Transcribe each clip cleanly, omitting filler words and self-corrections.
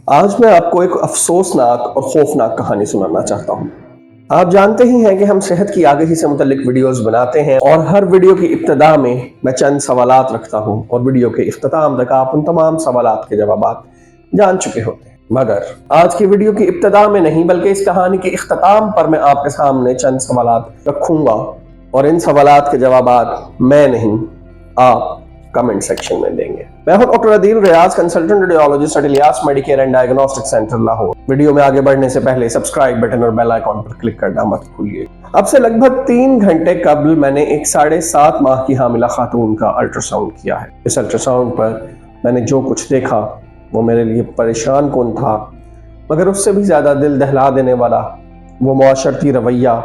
آج میں آپ کو ایک افسوسناک اور خوفناک کہانی سنانا چاہتا ہوں۔ آپ جانتے ہی ہیں کہ ہم صحت کی آگہی سے متعلق ویڈیوز بناتے ہیں اور ہر ویڈیو کی ابتدا میں چند سوالات رکھتا ہوں اور ویڈیو کے اختتام تک آپ ان تمام سوالات کے جوابات جان چکے ہوتے ہیں۔ مگر آج کی ویڈیو کی ابتدا میں نہیں بلکہ اس کہانی کے اختتام پر میں آپ کے سامنے چند سوالات رکھوں گا اور ان سوالات کے جوابات میں نہیں آپ کمنٹ سیکشن میں دیں گے۔ میں ہوں doctor Adeel Riaz, consultant radiologist at Ilyas Medicare and diagnostic centre Lahore. Video میں آگے بڑھنے سے پہلے سبسکرائب بٹن اور بیل آئیکن پر کلک کرنا مت بھولیے۔ اب سے لگ بھگ 3 گھنٹے قبل میں نے ایک 7.5 ماہ کی حاملہ خاتون کا الٹرا ساؤنڈ کیا ہے۔ اس الٹرا ساؤنڈ پر میں نے جو کچھ دیکھا وہ میرے لیے پریشان کن تھا، مگر اس سے بھی زیادہ دل دہلا دینے والا وہ معاشرتی رویہ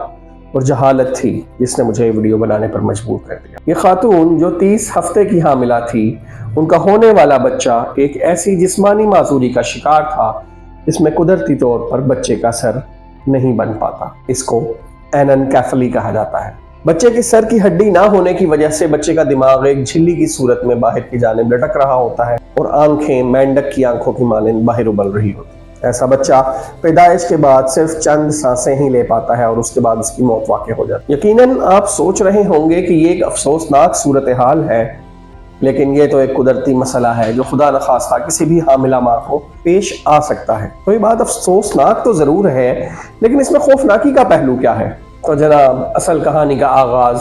اور جہالت تھی جس نے مجھے ویڈیو بنانے پر مجبور کر دیا۔ یہ خاتون جو 30 ہفتے کی حاملہ تھی، ان کا ہونے والا بچہ ایک ایسی جسمانی معذوری کا شکار تھا جس میں قدرتی طور پر بچے کا سر نہیں بن پاتا۔ اس کو ایننکیفلی کہا جاتا ہے۔ بچے کے سر کی ہڈی نہ ہونے کی وجہ سے بچے کا دماغ ایک جھلی کی صورت میں باہر کی جانب لٹک رہا ہوتا ہے اور آنکھیں مینڈک کی آنکھوں کی مانند باہر ابل رہی ہوتی ہیں۔ ایسا بچہ پیدائش کے بعد صرف چند سانسیں ہی لے پاتا ہے اور اس کے بعد اس کی موت واقع ہو جاتی ہے۔ یقیناً آپ سوچ رہے ہوں گے کہ یہ ایک افسوسناک صورتحال ہے، لیکن یہ تو ایک قدرتی مسئلہ ہے جو خدا نخواستہ کسی بھی حاملہ ماں کو پیش آ سکتا ہے۔ تو یہ بات افسوسناک تو ضرور ہے، لیکن اس میں خوفناکی کا پہلو کیا ہے؟ تو جناب، اصل کہانی کا آغاز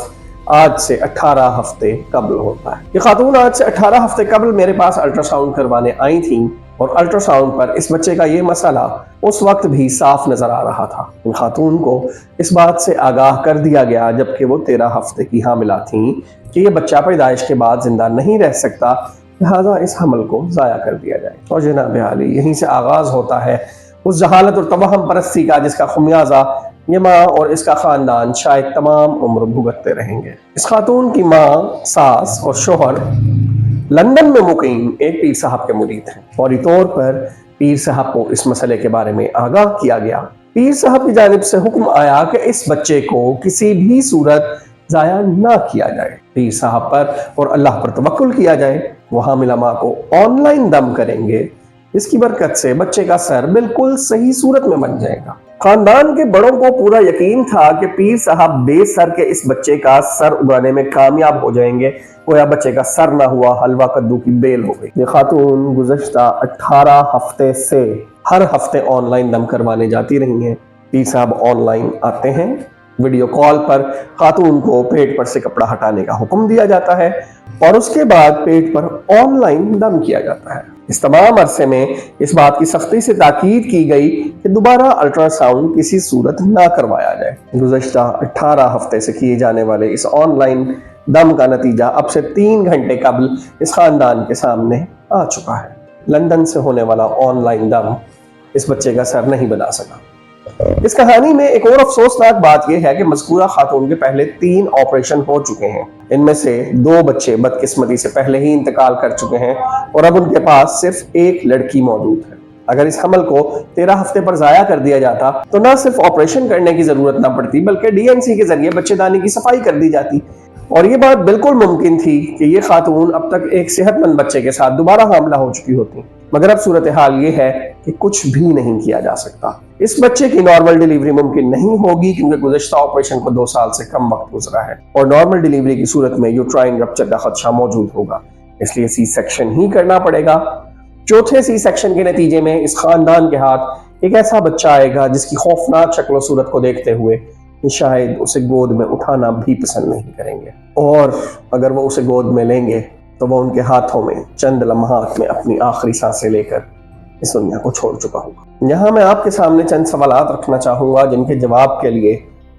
آج سے 18 ہفتے قبل ہوتا ہے۔ یہ خاتون آج سے 18 ہفتے قبل میرے پاس الٹرا ساؤنڈ کروانے آئی تھیں اور الٹرا ساؤنڈ پر اس بچے کا یہ مسئلہ اس وقت بھی صاف نظر آ رہا تھا۔ ان خاتون کو اس بات سے آگاہ کر دیا گیا جبکہ وہ 13 ہفتے کی حاملہ تھیں کہ یہ بچہ پیدائش کے بعد زندہ نہیں رہ سکتا، لہذا اس حمل کو ضائع کر دیا جائے۔ اور جناب عالی، یہیں سے آغاز ہوتا ہے اس جہالت اور توہم پرستی کا جس کا خمیازہ یہ ماں اور اس کا خاندان شاید تمام عمر بھگتتے رہیں گے۔ اس خاتون کی ماں، ساس اور شوہر لندن میں مقیم ایک پیر صاحب کے مرید ہیں۔ فوری طور پر پیر صاحب کو اس مسئلے کے بارے میں آگاہ کیا گیا۔ پیر صاحب کی جانب سے حکم آیا کہ اس بچے کو کسی بھی صورت ضائع نہ کیا جائے۔ پیر صاحب پر اور اللہ پر توکل کیا جائے۔ وہ حاملہ ماں کو آن لائن دم کریں گے، اس کی برکت سے بچے کا سر بالکل صحیح صورت میں بن جائے گا۔ خاندان کے بڑوں کو پورا یقین تھا کہ پیر صاحب بے سر کے اس بچے کا سر اگانے میں کامیاب ہو جائیں گے، گویا بچے کا سر نہ ہوا حلوہ کدو کی بیل ہو گئی۔ یہ خاتون گزشتہ 18 ہفتے سے ہر ہفتے آن لائن دم کروانے جاتی رہی ہیں۔ پیر صاحب آن لائن آتے ہیں، ویڈیو کال پر خاتون کو پیٹ پر سے کپڑا ہٹانے کا حکم دیا جاتا ہے اور اس کے بعد پیٹ پر آن لائن دم کیا جاتا ہے۔ اس تمام عرصے میں اس بات کی سختی سے تاکید کی گئی کہ دوبارہ الٹرا ساؤنڈ کسی صورت نہ کروایا جائے۔ گزشتہ 18 ہفتے سے کیے جانے والے اس آن لائن دم کا نتیجہ اب سے 3 گھنٹے قبل اس خاندان کے سامنے آ چکا ہے۔ لندن سے ہونے والا آن لائن دم اس بچے کا سر نہیں بنا سکا۔ اس کہانی میں ایک اور افسوسناک بات یہ ہے کہ مذکورہ خاتون کے پہلے 3 آپریشن ہو چکے ہیں۔ ان میں سے 2 بچے بدقسمتی سے پہلے ہی انتقال کر چکے ہیں اور اب ان کے پاس صرف ایک لڑکی موجود ہے۔ اگر اس حمل کو 13 ہفتے پر ضائع کر دیا جاتا تو نہ صرف آپریشن کرنے کی ضرورت نہ پڑتی بلکہ DNC کے ذریعے بچے دانی کی صفائی کر دی جاتی اور یہ بات بالکل ممکن تھی کہ یہ خاتون اب تک ایک صحت مند بچے کے ساتھ دوبارہ حاملہ ہو چکی ہوتی۔ مگر اب صورتحال یہ ہے کہ کچھ بھی نہیں کیا جا سکتا۔ اس بچے کی نارمل ڈیلیوری ممکن نہیں ہوگی کیونکہ گزشتہ آپریشن کو 2 سال سے کم وقت گزرا ہے اور نارمل ڈیلیوری کی صورت میں یوٹرائن رپچر کا خدشہ موجود ہوگا، اس لیے سی سیکشن ہی کرنا پڑے گا۔ چوتھے سی سیکشن کے نتیجے میں اس خاندان کے ہاتھ ایک ایسا بچہ آئے گا جس کی خوفناک شکل و صورت کو دیکھتے ہوئے شاید اسے گود میں اٹھانا بھی پسند نہیں کریں گے، اور اگر وہ اسے گود میں لیں گے تو وہ ان کے ہاتھوں میں چند لمحات میں اپنی آخری سانسیں لے کر اس دنیا کو چھوڑ چکا ہوگا۔ یہاں میں آپ کے سامنے چند سوالات رکھنا چاہوں گا جن کے جواب کے لیے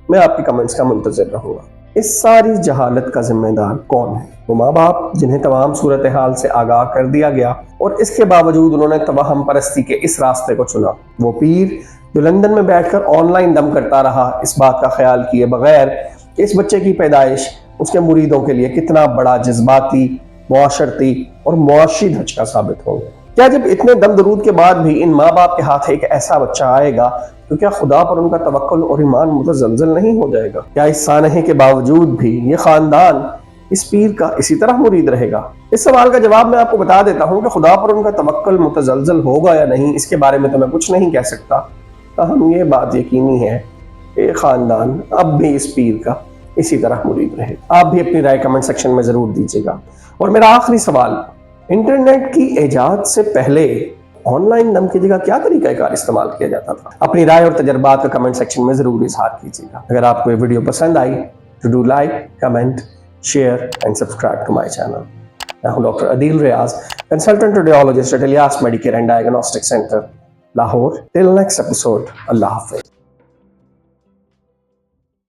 میں آپ کی کمنٹس کا منتظر رہوں گا۔ اس ساری جہالت کا ذمہ دار کون ہے؟ وہ ماں باپ جنہیں تمام صورتحال سے آگاہ کر دیا گیا اور اس کے باوجود انہوں نے توہم پرستی کے اس راستے کو چنا۔ وہ پیر جو لندن میں بیٹھ کر آن لائن دم کرتا رہا، اس بات کا خیال کیے بغیر کہ اس بچے کی پیدائش اس کے مریدوں کے لیے کتنا بڑا جذباتی، معاشرتی اور معاشی دھچکا ثابت ہوگا۔ کیا جب اتنے دم درود کے بعد بھی ان ماں باپ کے ہاتھ ایک ایسا بچہ آئے گا تو کیا خدا پر ان کا توکل اور ایمان متزلزل نہیں ہو جائے گا؟ کیا اس سانحے کے باوجود بھی یہ خاندان اس پیر کا اسی طرح مرید رہے گا؟ اس سوال کا جواب میں آپ کو بتا دیتا ہوں کہ خدا پر ان کا توکل متزلزل ہوگا یا نہیں، اس کے بارے میں تو میں کچھ نہیں کہہ سکتا، تاہم یہ بات یقینی ہے کہ خاندان اب بھی اس پیر کا اسی طرح مرید رہے گا۔ آپ بھی اپنی رائے کمنٹ سیکشن میں ضرور دیجیے گا۔ اور میرا آخری سوال، انٹرنیٹ کی ایجاد سے پہلے آن لائن دم کی جگہ کیا طریقہ کار استعمال کیا جاتا تھا؟ اپنی رائے اور تجربات کا کمنٹ سیکشن میں ضرور اظہار کیجیے گا۔ اگر آپ کو یہ ویڈیو پسند آئی تو do like, comment, share and subscribe to my channel. میں ہوں doctor Adeel Riaz, consultant radiologist at Ilyas Medicare and diagnostic centre, Lahore. Till next episode, اللہ حافظ۔